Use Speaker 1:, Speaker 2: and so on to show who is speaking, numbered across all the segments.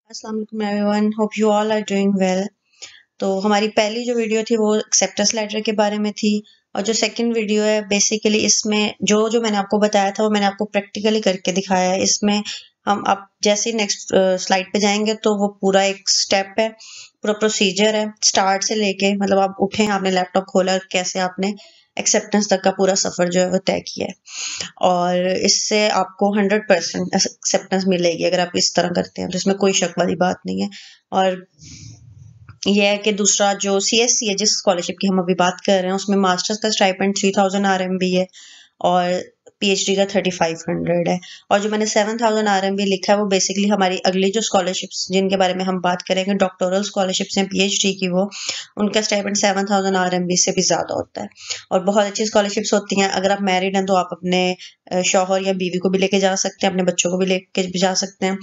Speaker 1: अस्सलाम वालेकुम everyone, hope you all are doing well. तो हमारी पहली जो वीडियो थी वो एक्सेप्टेंस लेटर के बारे में थी, और जो सेकंड वीडियो है बेसिकली इसमें जो जो मैंने आपको बताया था वो मैंने आपको प्रैक्टिकली करके दिखाया है। इसमें हम अब जैसे नेक्स्ट स्लाइड पे जाएंगे तो वो पूरा एक स्टेप है, पूरा प्रोसीजर है स्टार्ट से लेके, मतलब आप उठे, आपने लैपटॉप खोला, कैसे आपने एक्सेप्टेंस तक का पूरा सफर जो है वो तय किया है। और इससे आपको 100% एक्सेप्टेंस मिलेगी अगर आप इस तरह करते हैं, तो इसमें कोई शक वाली बात नहीं है। और यह है कि दूसरा जो सीएससी है, जिस स्कॉलरशिप की हम अभी बात कर रहे हैं, उसमें मास्टर्स का स्टाइपेंड 3000 आरएमबी है और पीएचडी का 3500 है। और जो मैंने 7000 आरएमबी लिखा है वो बेसिकली हमारी अगली जो स्कॉलरशिप्स जिनके बारे में हम बात करेंगे, डॉक्टोरल स्कॉलरशिप्स हैं पीएचडी की, वो उनका स्टाइपेंड 7000 आरएमबी से भी ज़्यादा होता है। और बहुत अच्छी स्कॉलरशिप्स होती हैं। अगर आप मैरिड हैं तो आप अपने शौहर या बीवी को भी लेके जा सकते हैं, अपने बच्चों को भी लेके भी जा सकते हैं।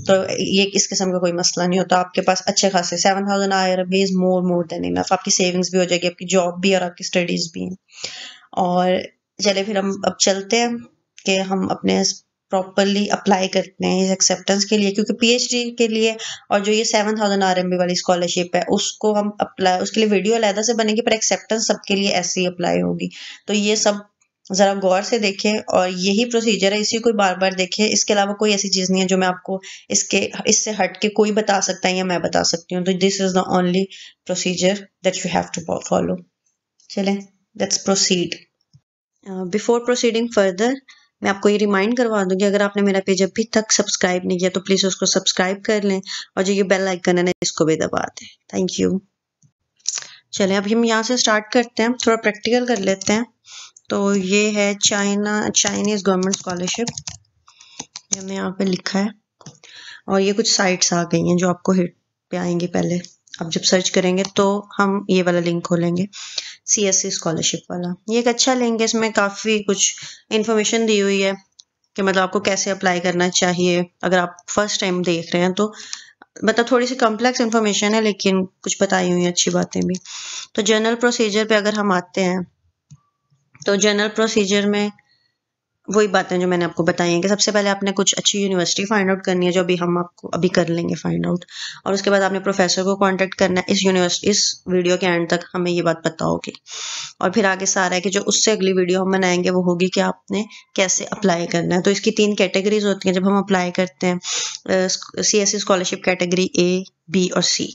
Speaker 1: तो ये इस किस्म का कोई मसला नहीं होता। आपके पास अच्छे खासे 7000 RMB is more than enough. आपकी सेविंग्स भी हो जाएगी, आपकी जॉब भी और आपकी स्टडीज भी हैं। और चले फिर हम अब चलते हैं कि हम अपने प्रॉपरली अप्लाई करते हैं इस एक्सेप्टेंस के लिए, क्योंकि पीएचडी के लिए और जो ये 7000 आरएमबी वाली स्कॉलरशिप है उसको हम अप्लाई, उसके लिए वीडियो अलहदा से बनेगी, पर एक्सेप्टेंस सबके लिए ऐसे ही अप्लाई होगी। तो ये सब जरा गौर से देखें और यही प्रोसीजर है, इसी को बार बार देखें। इसके अलावा कोई ऐसी चीज नहीं है जो मैं आपको इससे हट के कोई बता सकता है या मैं बता सकती हूँ। तो this is the only procedure that you have to follow. चलें, let's proceed. Before proceeding further मैं आपको ये रिमाइंड करवा दूंगी, अगर आपने मेरा पेज अभी तक सब्सक्राइब नहीं किया तो प्लीज़ उसको सब्सक्राइब कर लें, और जो ये बेल आइकन है ना इसको भी दबा दें। Thank you. चलें अब हम यहाँ से स्टार्ट करते हैं, थोड़ा प्रैक्टिकल कर लेते हैं। तो ये है चाइनीज़ गवर्नमेंट स्कॉलरशिप, ये हमने यहाँ पे लिखा है। और ये कुछ साइट्स आ गई हैं जो आपको हिट पे आएंगी। पहले आप जब सर्च करेंगे तो हम ये वाला लिंक खोलेंगे, सीएससी स्कॉलरशिप वाला। ये एक अच्छा लिंक है, इसमें काफ़ी कुछ इन्फॉर्मेशन दी हुई है कि मतलब आपको कैसे अप्लाई करना चाहिए अगर आप फर्स्ट टाइम देख रहे हैं तो। मतलब थोड़ी सी कॉम्प्लेक्स इन्फॉर्मेशन है लेकिन कुछ बताई हुई हैं अच्छी बातें भी। तो जनरल प्रोसीजर पे अगर हम आते हैं तो जनरल प्रोसीजर में वही बातें जो मैंने आपको बताई हैं कि सबसे पहले आपने कुछ अच्छी यूनिवर्सिटी फाइंड आउट करनी है, जो अभी हम आपको अभी कर लेंगे फाइंड आउट। और उसके बाद आपने प्रोफेसर को कांटेक्ट करना है। इस वीडियो के एंड तक हमें ये बात पता होगी। और फिर आगे सारा है कि जो उससे अगली वीडियो हम बनाएंगे वो होगी कि आपने कैसे अप्लाई करना है। तो इसकी 3 कैटेगरीज होती हैं जब हम अप्लाई करते हैं। CSC scholarship category A, B और सी।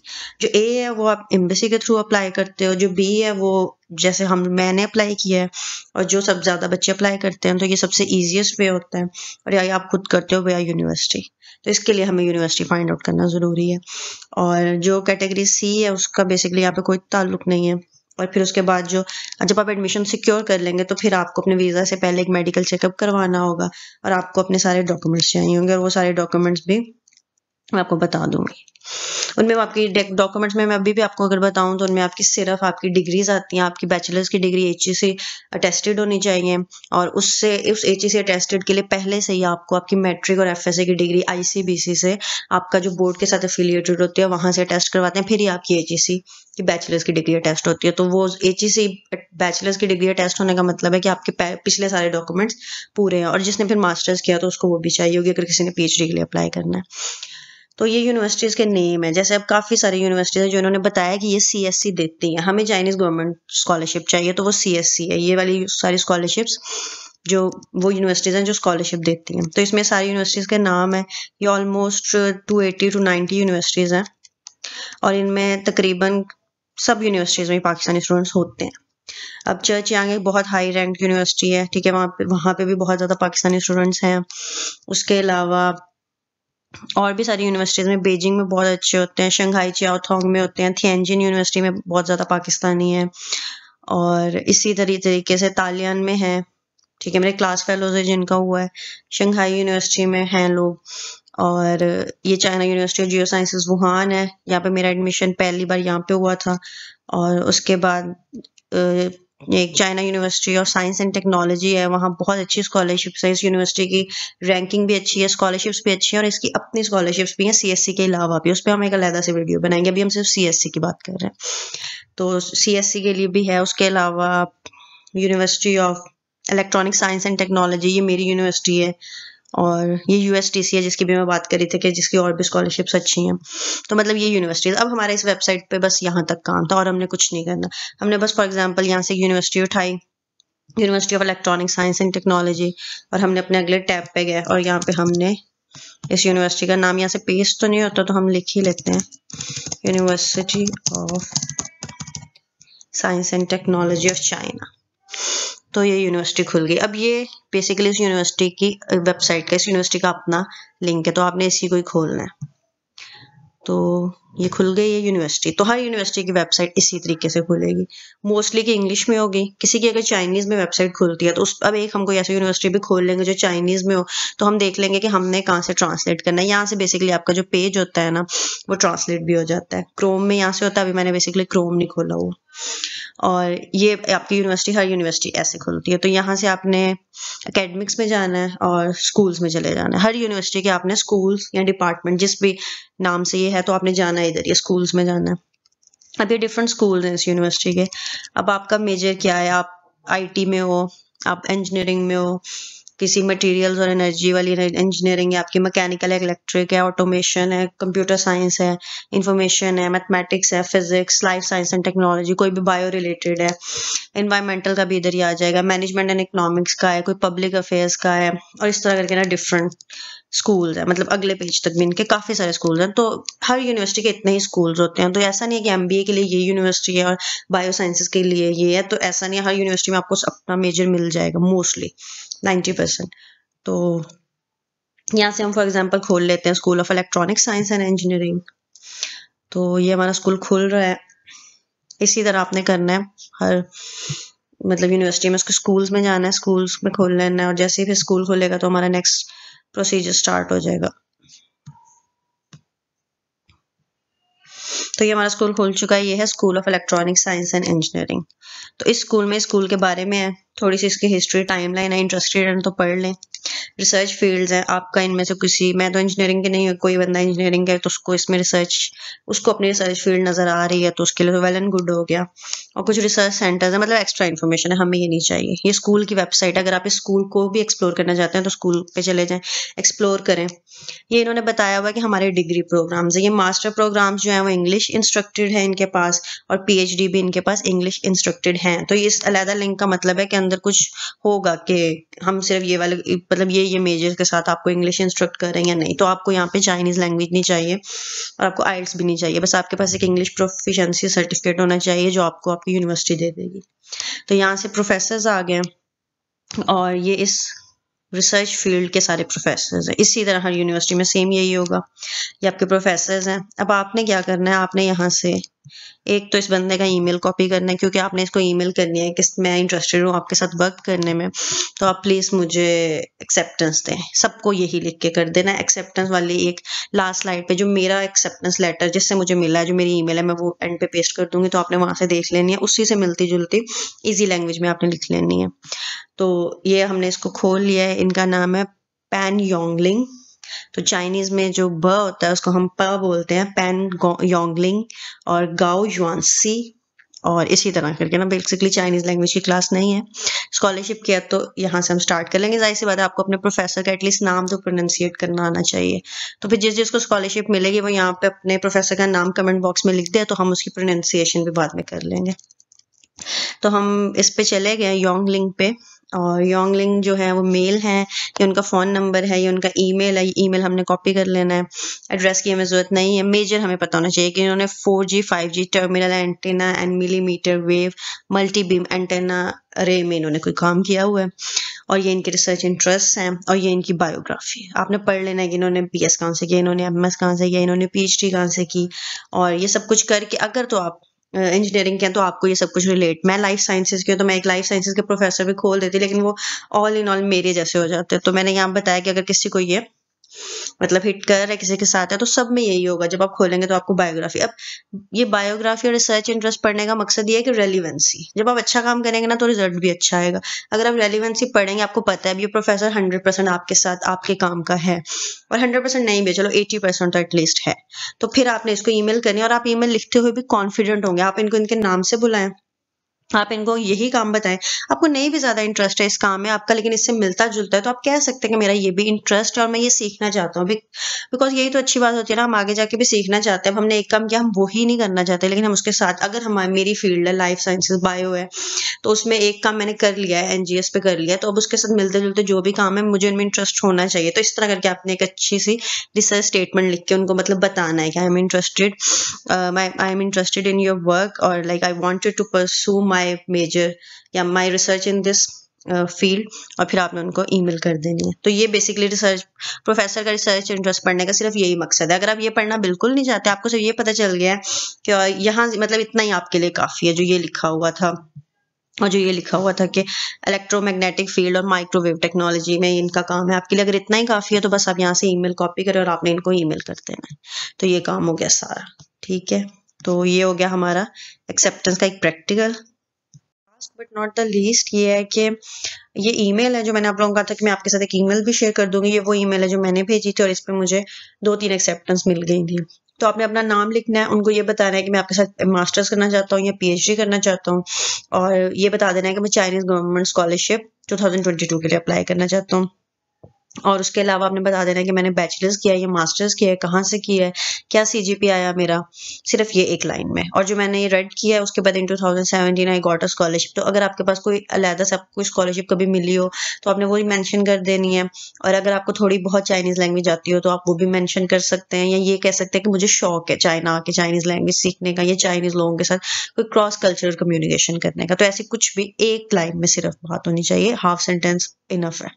Speaker 1: जो ए है वो आप एम्बेसी के थ्रू अप्लाई करते हो, जो बी है वो जैसे मैंने अप्लाई किया है, और जो सब ज़्यादा बच्चे अप्लाई करते हैं तो ये सबसे ईजीएस्ट वे होता है। और या आप खुद करते हो या यूनिवर्सिटी। तो इसके लिए हमें यूनिवर्सिटी फाइंड आउट करना ज़रूरी है। और जो कैटेगरी सी है उसका बेसिकली यहाँ पे कोई ताल्लुक नहीं है। और फिर उसके बाद जब आप एडमिशन सिक्योर कर लेंगे तो फिर आपको अपने वीज़ा से पहले एक मेडिकल चेकअप करवाना होगा, और आपको अपने सारे डॉक्यूमेंट्स चाहिए होंगे, और वो सारे डॉक्यूमेंट्स भी मैं आपको बता दूंगी। उनमें आपकी डॉक्यूमेंट्स में मैं अभी भी आपको अगर बताऊं तो उनमें आपकी सिर्फ आपकी डिग्रीज आती हैं। आपकी बैचलर्स की डिग्री एचईसी अटेस्टेड होनी चाहिए, और उससे उस एचईसी अटेस्टेड के लिए पहले से ही आपको आपकी मैट्रिक और एफएसए की डिग्री आईसीबीसी से, आपका जो बोर्ड के साथ एफिलिएटेड होती है वहां से अटेस्ट करवाते हैं, फिर ही आपकी एचईसी की बैचलर्स की डिग्री अटेस्ट होती है। तो वो एचईसी बैचलर्स की डिग्री अटेस्ट होने का मतलब है कि आपके पिछले सारे डॉक्यूमेंट्स पूरे हैं। और जिसने फिर मास्टर्स किया तो उसको वो भी चाहिए होगी अगर किसी ने पीएचडी के लिए अप्लाई करना है। तो ये यूनिवर्सिटीज़ के नेम है। जैसे अब काफ़ी सारी यूनिवर्सिटीज़ है जो इन्होंने बताया कि ये सीएससी देती हैं, हमें चाइनीज़ गवर्नमेंट स्कॉलरशिप चाहिए तो वो सीएससी है। ये वाली सारी स्कॉलरशिप्स जो वो यूनिवर्सिटीज़ हैं जो स्कॉलरशिप देती हैं। तो इसमें सारी यूनिवर्सिटीज़ के नाम है। ये ऑलमोस्ट 280 to 90 यूनिवर्सिटीज़ हैं, और इनमें तकरीबन सब यूनिवर्सिटीज़ में पाकिस्तानी स्टूडेंट्स होते हैं। अब चर्च यांग एक बहुत हाई रैंक यूनिवर्सिटी है, ठीक है, वहाँ पे भी बहुत ज़्यादा पाकिस्तानी स्टूडेंट्स हैं। उसके अलावा और भी सारी यूनिवर्सिटीज़ में, बीजिंग में बहुत अच्छे होते हैं, शंघाई चियाओथोंग में होते हैं, थिएनजिन यूनिवर्सिटी में बहुत ज़्यादा पाकिस्तानी है, और इसी तरीके से तालियान में है, ठीक है, मेरे क्लास फेलोज है जिनका हुआ है। शंघाई यूनिवर्सिटी में हैं लोग। और ये China university of Jio sciences Wuhan है, यहाँ पे मेरा एडमिशन पहली बार यहाँ पे हुआ था। और उसके बाद एक China university of science and technology है, वहाँ बहुत अच्छी स्कॉलरशिप्स है। इस यूनिवर्सिटी की रैंकिंग भी अच्छी है, स्कॉलरशिप्स भी अच्छी है, और इसकी अपनी स्कॉलरशिप्स भी हैं सीएससी के अलावा भी। उस पर हम एक अलग से वीडियो बनाएंगे, अभी हम सिर्फ सीएससी की बात कर रहे हैं। तो सीएससी के लिए भी है। उसके अलावा university of electronic science and technology, ये मेरी यूनिवर्सिटी है, और ये यूएसटीसी है जिसकी भी मैं बात करी थी कि जिसकी और भी स्कॉलरशिप्स अच्छी हैं। तो मतलब ये यूनिवर्सिटीज, अब हमारा इस वेबसाइट पे बस यहाँ तक काम था और हमने कुछ नहीं करना। हमने बस फॉर एग्जांपल यहाँ से यूनिवर्सिटी उठाई, university of electronic science and technology, और हमने अपने अगले टैब पे गए और यहाँ पे हमने इस यूनिवर्सिटी का नाम, यहाँ से पेस्ट तो नहीं होता तो हम लिख ही लेते हैं, university of science and technology of China. तो ये यूनिवर्सिटी खुल गई। अब ये बेसिकली इस यूनिवर्सिटी की वेबसाइट का, इस यूनिवर्सिटी का अपना लिंक है, तो आपने इसी को ही खोलना है। तो ये खुल गई है यूनिवर्सिटी। तो हर यूनिवर्सिटी की वेबसाइट इसी तरीके से खुलेगी, मोस्टली की इंग्लिश में होगी। किसी की अगर चाइनीज में वेबसाइट खुलती है तो उस, अब एक हम कोई ऐसी यूनिवर्सिटी भी खोल लेंगे जो चाइनीज में हो, तो हम देख लेंगे कि हमने कहाँ से ट्रांसलेट करना है। यहाँ से बेसिकली आपका जो पेज होता है ना वो ट्रांसलेट भी हो जाता है। क्रोम में यहाँ से होता है, अभी मैंने बेसिकली क्रोम नहीं खोला हुआ। और ये आपकी यूनिवर्सिटी, हर यूनिवर्सिटी ऐसे खुलती है। तो यहाँ से आपने एकेडमिक्स में जाना है और स्कूल्स में चले जाना है। हर यूनिवर्सिटी के आपने स्कूल्स या डिपार्टमेंट जिस भी नाम से ये है तो आपने जाना है इधर, ये स्कूल्स में जाना है। अब ये डिफरेंट स्कूल्स हैं इस यूनिवर्सिटी के। अब आपका मेजर क्या है, आप आईटी में हो, आप इंजीनियरिंग में हो, किसी मटेरियल्स और एनर्जी वाली इंजीनियरिंग है, आपकी मैकेनिकल है, इलेक्ट्रिक है, ऑटोमेशन है, कंप्यूटर साइंस है, इंफॉर्मेशन है, मैथमेटिक्स है, physics, life science and technology, कोई भी बायो रिलेटेड है, एनवायरमेंटल का भी इधर ही आ जाएगा, मैनेजमेंट एंड इकोनॉमिक्स का है, कोई पब्लिक अफेयर्स का है, और इस तरह करके ना डिफरेंट स्कूल्स है। मतलब अगले पेज तक भी इनके काफी सारे स्कूल्स हैं। तो हर यूनिवर्सिटी के इतने ही स्कूल्स होते हैं। तो ऐसा नहीं है कि एमबीए के लिए ये यूनिवर्सिटी है और बायो साइंसेस के लिए ये है, तो ऐसा नहीं है। हर यूनिवर्सिटी में आपको अपना मेजर मिल जाएगा मोस्टली 90%। तो यहाँ से हम फॉर एग्जांपल खोल लेते हैं school of electronic science and engineering. तो ये हमारा स्कूल खुल रहा है। इसी तरह आपने करना है हर मतलब यूनिवर्सिटी में, उसके स्कूल्स में जाना है, स्कूल्स में खोल लेना है, और जैसे ही फिर स्कूल खोलेगा तो हमारा नेक्स्ट प्रोसीजर स्टार्ट हो जाएगा। तो ये हमारा स्कूल खुल चुका है। ये है school of electronic science and engineering. तो इस स्कूल में, स्कूल के बारे में है, थोड़ी सी इसकी हिस्ट्री, टाइमलाइन है, इंटरेस्टेड है तो पढ़ लें। रिसर्च फील्ड्स हैं आपका, इनमें से किसी, मैं तो इंजीनियरिंग के नहीं हूँ, कोई बंदा इंजीनियरिंग है तो उसको इसमें रिसर्च, उसको अपनी रिसर्च फील्ड नजर आ रही है तो उसके लिए तो वेल एंड गुड हो गया। और कुछ रिसर्च सेंटर्स है, मतलब एक्स्ट्रा इन्फॉर्मेशन है, हमें ये नहीं चाहिए। ये स्कूल की वेबसाइट, अगर आप इस स्कूल को भी एक्सप्लोर करना चाहते हैं तो स्कूल पे चले जाएं, एक्सप्लोर करें। ये इन्होंने बताया हुआ कि हमारे डिग्री प्रोग्राम्स है, ये मास्टर प्रोग्राम्स जो है वो इंग्लिश इंस्ट्रक्टेड है इनके पास, और पीएचडी भी इनके पास इंग्लिश इंस्ट्रक्टेड हैं। तो ये इस अलहदा लिंक का मतलब है कि अंदर कुछ होगा कि हम सिर्फ ये वाले, मतलब ये मेजर के साथ आपको इंग्लिश इंस्ट्रक्ट कर रहे हैं या नहीं। तो आपको यहाँ पे चाइनीज लैंग्वेज नहीं चाहिए और आपको आइल्स भी नहीं चाहिए, बस आपके पास एक इंग्लिश प्रोफिशिएंसी सर्टिफिकेट होना चाहिए जो आपको आपकी यूनिवर्सिटी दे देगी। तो यहाँ से प्रोफेसर्स आ गए और ये इस रिसर्च फील्ड के सारे प्रोफेसर्स हैं। इसी तरह हर यूनिवर्सिटी में सेम यही होगा, ये आपके प्रोफेसर्स हैं। अब आपने क्या करना है, आपने यहाँ से एक तो इस बंदे का ईमेल कॉपी करना है, क्योंकि आपने इसको ईमेल करनी है कि मैं इंटरेस्टेड हूँ आपके साथ वर्क करने में, तो आप प्लीज मुझे एक्सेप्टेंस दें। सबको यही लिख के कर देना। एक्सेप्टेंस वाली एक लास्ट स्लाइड पे जो मेरा एक्सेप्टेंस लेटर जिससे मुझे मिला है, जो मेरी ईमेल है, मैं वो एंड पे पेस्ट कर दूंगी, तो आपने वहां से देख लेनी है, उसी से मिलती जुलती ईजी लैंग्वेज में आपने लिख लेनी है। तो ये हमने इसको खोल लिया है। इनका नाम है पैन योंगलिंग। तो चाइनीज में जो ब होता है उसको हम प बोलते हैं, पैन योंगलिंग और गाओ युआनसी, और इसी तरह करके ना। बेसिकली चाइनीज लैंग्वेज की क्लास नहीं है। स्कॉलरशिप किया तो यहाँ से हम स्टार्ट कर लेंगे। जाहिर सी बात है आपको अपने प्रोफेसर का एटलीस्ट नाम तो प्रोनाउंसिएट करना आना चाहिए। तो फिर जिस जिसको स्कॉलरशिप मिलेगी वो यहाँ पे अपने प्रोफेसर का नाम कमेंट बॉक्स में लिख दे, तो हम उसकी प्रोनाउंसिएशन भी बाद में कर लेंगे। तो हम इस पे चले गए योंगलिंग पे, और योंगलिंग जो है वो मेल है, ये उनका फ़ोन नंबर है, ये उनका ईमेल है। ये ईमेल हमने कॉपी कर लेना है। एड्रेस की हमें ज़रूरत नहीं है। मेजर हमें पता होना चाहिए कि इन्होंने 4G 5G terminal antenna and millimetre wave multi beam antenna अरे में इन्होंने कोई काम किया हुआ है, और ये इनके रिसर्च इंटरेस्ट हैं, और ये इनकी बायोग्राफी है। आपने पढ़ लेना है कि इन्होंने BS कहाँ से किया, इन्होंने MS कहाँ से किया, इन्होंने PhD कहाँ से की, और ये सब कुछ करके अगर तो आप इंजीनियरिंग के हैं तो आपको ये सब कुछ रिलेट। मैं लाइफ साइंसेज की हूँ तो मैं एक लाइफ साइंसेज के प्रोफेसर भी खोल देती, लेकिन वो ऑल इन ऑल मेरे जैसे हो जाते हैं। तो मैंने यहाँ बताया कि अगर किसी को ये मतलब हिट कर रहा है, किसी के साथ है, तो सब में यही होगा। जब आप खोलेंगे तो आपको बायोग्राफी, अब ये बायोग्राफी और रिसर्च इंटरेस्ट पढ़ने का मकसद ये है कि रेलिवेंसी, जब आप अच्छा काम करेंगे ना तो रिजल्ट भी अच्छा आएगा। अगर आप रेलिवेंसी पढ़ेंगे, आपको पता है ये प्रोफेसर 100% आपके साथ आपके काम का है, और 100% नहीं भी, चलो 80% तो एटलीस्ट है, तो फिर आपने इसको ईमेल करनी है। और आप ईमेल लिखते हुए भी कॉन्फिडेंट होंगे, आप इनको इनके नाम से बुलाएं, आप इनको यही काम बताएं, आपको नहीं भी ज्यादा इंटरेस्ट है इस काम में आपका, लेकिन इससे मिलता जुलता है, तो आप कह सकते हैं कि मेरा ये भी इंटरेस्ट है और मैं ये सीखना चाहता हूँ। बिकॉज यही तो अच्छी बात होती है ना, हम आगे जाके भी सीखना चाहते हैं। हमने एक काम किया, हम वो ही नहीं करना चाहते, लेकिन हम उसके साथ, अगर हमारी मेरी फील्ड है लाइफ साइंसेज बायो है, तो उसमें एक काम मैंने कर लिया है, एनजीएस पे कर लिया है, तो अब उसके साथ मिलते जुलते जो भी काम है मुझे उनमें इंटरेस्ट होना चाहिए। तो इस तरह करके आपने एक अच्छी सी रिसर्च स्टेटमेंट लिख के उनको मतलब बताना है कि I am interested in your work, और like I wanted to pursue my major या my research in this field, और फिर आपने उनको ईमेल कर देनी है। तो ये बेसिकली रिसर्च, प्रोफेसर का रिसर्च इंटरेस्ट पढ़ने का सिर्फ यही मकसद है। अगर आप ये पढ़ना बिल्कुल नहीं चाहते, आपको सिर्फ ये पता चल गया है कि यहाँ मतलब इतना ही आपके लिए काफी है, जो ये लिखा हुआ था और जो ये लिखा हुआ था कि इलेक्ट्रोमैग्नेटिक फील्ड और माइक्रोवेव टेक्नोलॉजी में इनका काम है, आपके लिए अगर इतना ही काफी है तो बस आप यहाँ से ईमेल कॉपी करें और आपने इनको ईमेल कर देना है। तो ये काम हो गया सारा, ठीक है। तो ये हो गया हमारा एक्सेप्टेंस का एक practical. Last but not the least ये है कि ये ईमेल है जो मैंने आप लोगों को कहा था कि मैं आपके साथ एक ईमेल भी शेयर कर दूंगी। ये वो ईमेल है जो मैंने भेजी थी और इस पे मुझे 2-3 एक्सेप्टेंस मिल गई थी। तो आपने अपना नाम लिखना है, उनको ये बताना है कि मैं आपके साथ मास्टर्स करना चाहता हूँ या पीएचडी करना चाहता हूँ, और ये बता देना है कि मैं चाइनीज गवर्नमेंट स्कॉलरशिप 2022 के लिए अप्लाई करना चाहता हूँ। और उसके अलावा आपने बता देना है कि मैंने बैचलर्स किया है या मास्टर्स किया है, कहाँ से किया है, क्या सीजीपी आया मेरा, सिर्फ ये एक लाइन में। और जो मैंने ये रेड किया है उसके बाद इन 2017 आई गॉट अ स्कॉलरशिप, तो अगर आपके पास कोई अलहदा से आपको कोई स्कॉलरशिप कभी मिली हो तो आपने वो भी मेंशन कर देनी है। और अगर आपको थोड़ी बहुत चाइनीज लैंग्वेज आती हो तो आप वो भी मेंशन कर सकते हैं, या ये कह सकते हैं कि मुझे शौक है चाइना आके चाइनीज लैंग्वेज सीखने का, या चाइनीज लोगों के साथ कोई क्रॉस कल्चरल कम्युनिकेशन करने का। तो ऐसी कुछ भी एक लाइन में सिर्फ बात होनी चाहिए, हाफ सेंटेंस इनफ है।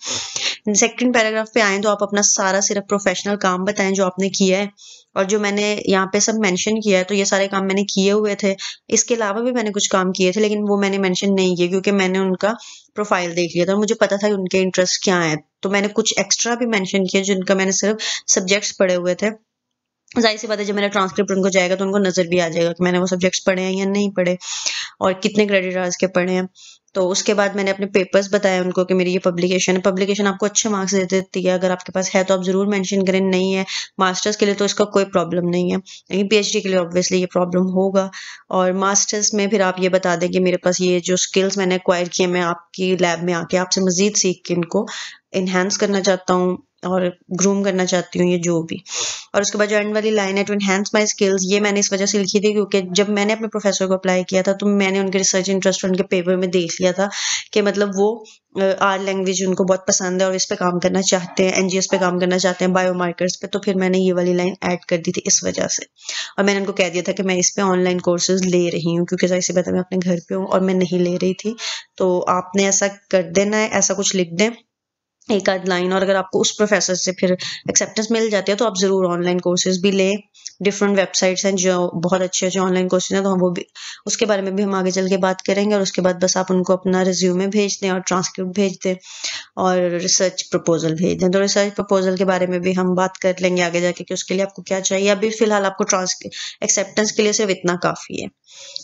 Speaker 1: सेकंड पैराग्राफ पे आए तो आप अपना सारा सिर्फ प्रोफेशनल काम बताएं जो आपने किया है, और जो मैंने यहाँ पे सब मेंशन किया है तो ये सारे काम मैंने किए हुए थे। इसके अलावा भी मैंने कुछ काम किए थे लेकिन वो मैंने मेंशन नहीं किए क्योंकि मैंने उनका प्रोफाइल देख लिया था और मुझे पता था कि उनके इंटरेस्ट क्या है। तो मैंने कुछ एक्स्ट्रा भी मेंशन किया जिनका मैंने सिर्फ सब्जेक्ट्स पढ़े हुए थे। जाहिर सी बात है जब मेरा ट्रांसक्रिप्ट उनको जाएगा तो उनको नजर भी आ जाएगा कि मैंने वो सब्जेक्ट्स पढ़े हैं या नहीं पढ़े और कितने क्रेडिट आवर्स के पढ़े हैं। तो उसके बाद मैंने अपने पेपर्स बताए उनको कि मेरी ये पब्लिकेशन है। पब्लिकेशन आपको अच्छे मार्क्स दे देती है, अगर आपके पास है तो आप जरूर मेंशन करें, नहीं है मास्टर्स के लिए तो इसका कोई प्रॉब्लम नहीं है, लेकिन पीएचडी के लिए ऑब्वियसली ये प्रॉब्लम होगा। और मास्टर्स में फिर आप ये बता दें कि मेरे पास ये जो स्किल्स मैंने एक्वायर किए मैं आपकी लैब में आके आपसे मजीद सीख के इनको इन्हेंस करना चाहता हूँ और ग्रूम करना चाहती हूँ, ये जो भी। और उसके बाद जो एंड वाली लाइन है टू एनहांस माय स्किल्स, ये मैंने इस वजह से लिखी थी क्योंकि जब मैंने अपने प्रोफेसर को अप्लाई किया था तो मैंने उनके रिसर्च इंटरेस्ट उनके पेपर में देख लिया था कि मतलब वो आर लैंग्वेज उनको बहुत पसंद है और इस पे काम करना चाहते हैं, एनजीएस पे काम करना चाहते हैं, बायोमार्कर्स पे। तो फिर मैंने ये वाली लाइन ऐड कर दी थी इस वजह से। और मैंने उनको कह दिया था कि मैं इस पे ऑनलाइन कोर्सेज ले रही हूँ क्योंकि जाहिर सी बात है मैं अपने घर पे हूँ और मैं नहीं ले रही थी। तो आपने ऐसा कर देना है, ऐसा कुछ लिख दें एक आध लाइन। और अगर आपको उस प्रोफेसर से फिर एक्सेप्टेंस मिल जाती है तो आप जरूर ऑनलाइन कोर्सेज भी लें। डिफरेंट वेबसाइट्स हैं जो बहुत अच्छे अच्छे ऑनलाइन कोर्सेज हैं, तो हम वो भी उसके बारे में भी हम आगे चल के बात करेंगे। और उसके बाद बस आप उनको अपना रिज्यूमे भेज दें और ट्रांसक्रिप्ट भेज दें और रिसर्च प्रपोजल भेज दें। तो रिसर्च प्रपोजल के बारे में भी हम बात कर लेंगे आगे जाके कि उसके लिए आपको क्या चाहिए। अभी फिलहाल आपको एक्सेप्टेंस के लिए सिर्फ इतना काफी है।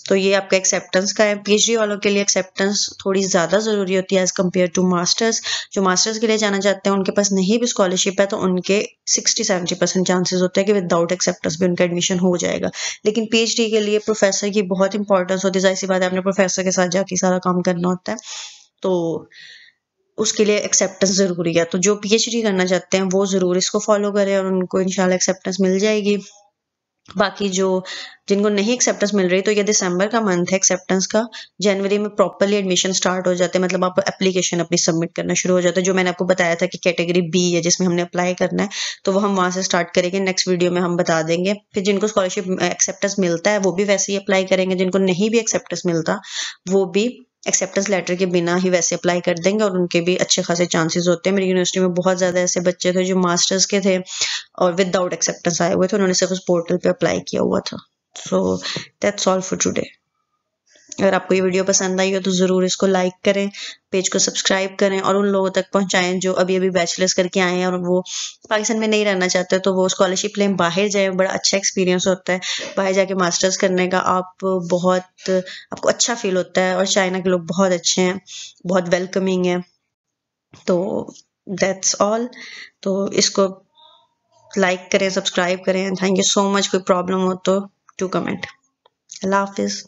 Speaker 1: तो ये आपका एक्सेप्टेंस का है। पीएचडी वालों के लिए एक्सेप्टेंस थोड़ी ज्यादा जरूरी होती है एज कम्पेयर टू मास्टर्स। जो मास्टर्स के लिए जाना चाहते हैं उनके पास नहीं भी स्कॉलरशिप है तो उनके 60-70% चांसेस होते हैं कि विदाउट एक्सेप्टेंस भी उनका एडमिशन हो जाएगा। लेकिन पीएचडी के लिए प्रोफेसर की बहुत इंपॉर्टेंस होती है। जाहिर सी बात है अपने प्रोफेसर के साथ जाके सारा काम करना होता है, तो उसके लिए एक्सेप्टेंस जरूरी है। तो जो पीएचडी करना चाहते हैं वो जरूर इसको फॉलो करें और उनको इंशाल्लाह एक्सेप्टेंस मिल जाएगी। बाकी जो जिनको नहीं एक्सेप्टेंस मिल रही तो ये दिसंबर का मंथ है एक्सेप्टेंस का। जनवरी में प्रॉपरली एडमिशन स्टार्ट हो जाते हैं, मतलब आप एप्लीकेशन अपनी सबमिट करना शुरू हो जाता है। जो मैंने आपको बताया था कि कैटेगरी बी है जिसमें हमने अप्लाई करना है, तो वो हम वहां से स्टार्ट करेंगे। नेक्स्ट वीडियो में हम बता देंगे। फिर जिनको स्कॉलरशिप एक्सेप्टेंस मिलता है वो भी वैसे ही अप्लाई करेंगे, जिनको नहीं भी एक्सेप्टेंस मिलता वो भी एक्सेप्टेंस लेटर के बिना ही वैसे अप्लाई कर देंगे और उनके भी अच्छे खासे चांसेस होते हैं। मेरी यूनिवर्सिटी में बहुत ज्यादा ऐसे बच्चे थे जो मास्टर्स के थे और विदाउट एक्सेप्टेंस आए हुए थे, उन्होंने सिर्फ उस पोर्टल पे अप्लाई किया हुआ था। So that's all for today. अगर आपको ये वीडियो पसंद आई हो तो जरूर इसको लाइक करें, पेज को सब्सक्राइब करें और उन लोगों तक पहुंचाएं जो अभी अभी बैचलर्स करके आए हैं और वो पाकिस्तान में नहीं रहना चाहते, तो वो स्कॉलरशिप लें, बाहर जाएं। बड़ा अच्छा एक्सपीरियंस होता है बाहर जाके मास्टर्स करने का। आपको अच्छा फील होता है और चाइना के लोग बहुत अच्छे हैं, बहुत वेलकमिंग है। तो दैट्स ऑल। तो इसको लाइक करें, सब्सक्राइब करें। Thank you so much. कोई प्रॉब्लम हो तो टू कमेंट। Allah Hafiz.